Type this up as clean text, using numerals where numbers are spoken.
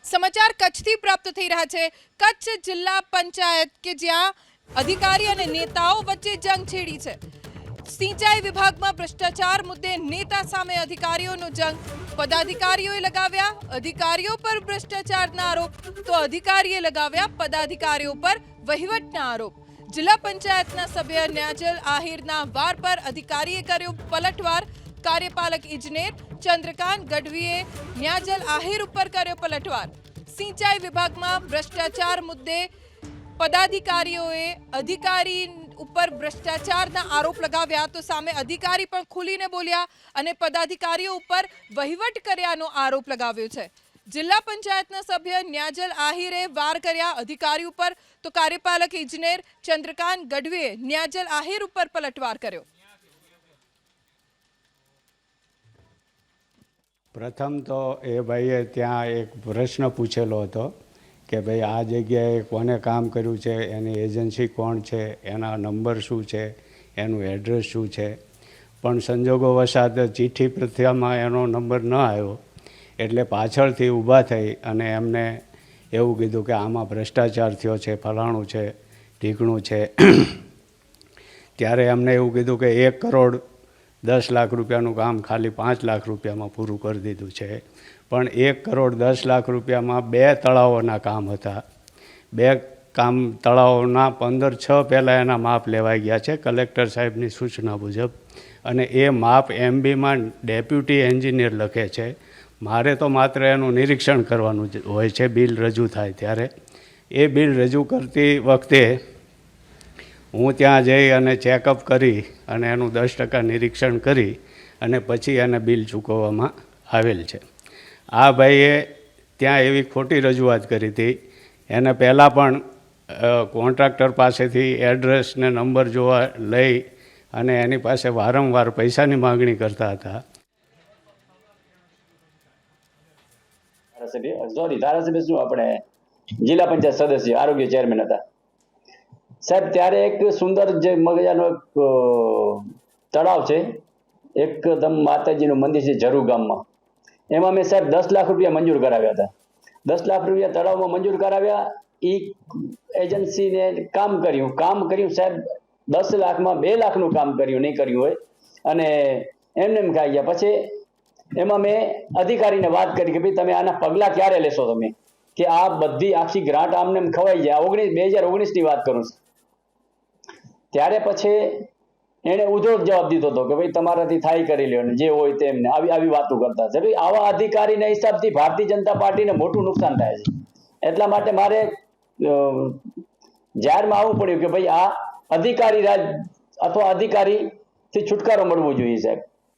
સમાચાર કચ્છથી પ્રાપ્ત થઈ રહ્યા છે। કચ્છ જિલ્લા પંચાયત કે જ્યાં અધિકારી અને નેતાઓ વચ્ચે જંગ છેડી છે। સિંચાઈ વિભાગમાં ભ્રષ્ટાચાર મુદ્દે નેતા સામે અધિકારીઓનો જંગ। પદાધિકારીઓએ લગાવ્યા અધિકારીઓ પર ભ્રષ્ટાચારના આરોપ તો અધિકારીએ લગાવ્યા પદાધિકારીઓ પર વહીવટના આરોપ। જિલ્લા પંચાયતના સભ્ય ન્યાજલ આહિરના વાર પર અધિકારીએ કર્યો પલટવાર। કાર્યપાલક ઇજનેર ચંદ્રકાંત ગઢવીએ ન્યાજલ આહિર ઉપર કર્યો પલટવાર। સિંચાઈ વિભાગમાં ભ્રષ્ટાચાર મુદ્દે પદાધિકારીઓએ અધિકારી ઉપર ભ્રષ્ટાચારના આરોપ લગાવ્યા તો સામે અધિકારી પણ ખુલીને બોલ્યા અને પદાધિકારીઓ ઉપર વહીવટ કર્યાનો આરોપ લગાવ્યો છે। જિલ્લા પંચાયતના સભ્ય ન્યાજલ આહિરે વાર કર્યા અધિકારી ઉપર તો કાર્યપાલક ઇજનેર ચંદ્રકાંત ગઢવીએ ન્યાજલ આહિર ઉપર પલટવાર કર્યો। પ્રથમ તો એ ભાઈએ ત્યાં એક પ્રશ્ન પૂછેલો હતો કે ભાઈ આ જગ્યાએ કોને કામ કર્યું છે, એની એજન્સી કોણ છે, એના નંબર શું છે, એનું એડ્રેસ શું છે। પણ સંજોગો વસાત ચિઠ્ઠી પ્રથામાં એનો નંબર ન આવ્યો એટલે પાછળથી ઊભા થઈ અને એમને એવું કીધું કે આમાં ભ્રષ્ટાચાર થયો છે, ફલાણું છે, ઢીકણું છે। ત્યારે એમને એવું કીધું કે 1 કરોડ 10 લાખ રૂપિયાનું કામ ખાલી 5 લાખ રૂપિયામાં પૂરું કરી દીધું છે। પણ 1 કરોડ 10 લાખ રૂપિયામાં 2 તળાવોના કામ હતા। 2 કામ તળાવોના 15/6 પહેલાં એના માપ લેવાઈ ગયા છે કલેક્ટર સાહેબની સૂચના મુજબ અને એ માપ MBમાં ડેપ્યુટી એન્જિનિયર લખે છે। મારે તો માત્ર એનું નિરીક્ષણ કરવાનું હોય છે બિલ રજૂ થાય ત્યારે। એ બિલ રજૂ કરતી વખતે હું ત્યાં જઈ અને ચેકઅપ કરી અને એનું 10% નિરીક્ષણ કરી અને પછી એને બિલ ચૂકવવામાં આવેલ છે। આ ભાઈએ ત્યાં એવી ખોટી રજૂઆત કરી હતી। એને પહેલાં પણ કોન્ટ્રાક્ટર પાસેથી એડ્રેસ ને નંબર જોવા લઈ અને એની પાસે વારંવાર પૈસાની માગણી કરતા હતા। ધારાસભ્ય શું આપણે જિલ્લા પંચાયત સદસ્ય આરોગ્ય ચેરમેન હતા સાહેબ। ત્યારે એક સુંદર જે મજાનો એક તળાવ છે, એકદમ માતાજીનું મંદિર છે ઝરુ ગામમાં, એમાં મેં સાહેબ 10 લાખ રૂપિયા મંજૂર કરાવ્યા હતા। 10 લાખ રૂપિયા તળાવમાં મંજૂર કરાવ્યા। એ એજન્સીને કામ કર્યું સાહેબ 10 લાખમાં 2 લાખનું કામ કર્યું નહીં કર્યું હોય અને એમને એમ ખાઈ ગયા। પછી એમાં મેં અધિકારીને વાત કરી કે ભાઈ તમે આના પગલાં ક્યારે લેશો, તમે કે આ બધી આખી ગ્રાન્ટ આમને એમ ખવાઈ જાય। 2019ની વાત કરું છું। ત્યારે પછી એણે ઊંધો જવાબ દીધો હતો કે ભાઈ તમારાથી થાય કરી લ્યો ને જે હોય તેમને આવી વાતો કરતા છે। ભાઈ આવા અધિકારીના હિસાબથી ભારતીય જનતા પાર્ટીને મોટું નુકસાન થાય છે। એટલા માટે મારે જાહેરમાં આવવું પડ્યું કે ભાઈ આ અધિકારી રાજ અથવા અધિકારીથી છુટકારો મળવો જોઈએ સાહેબ।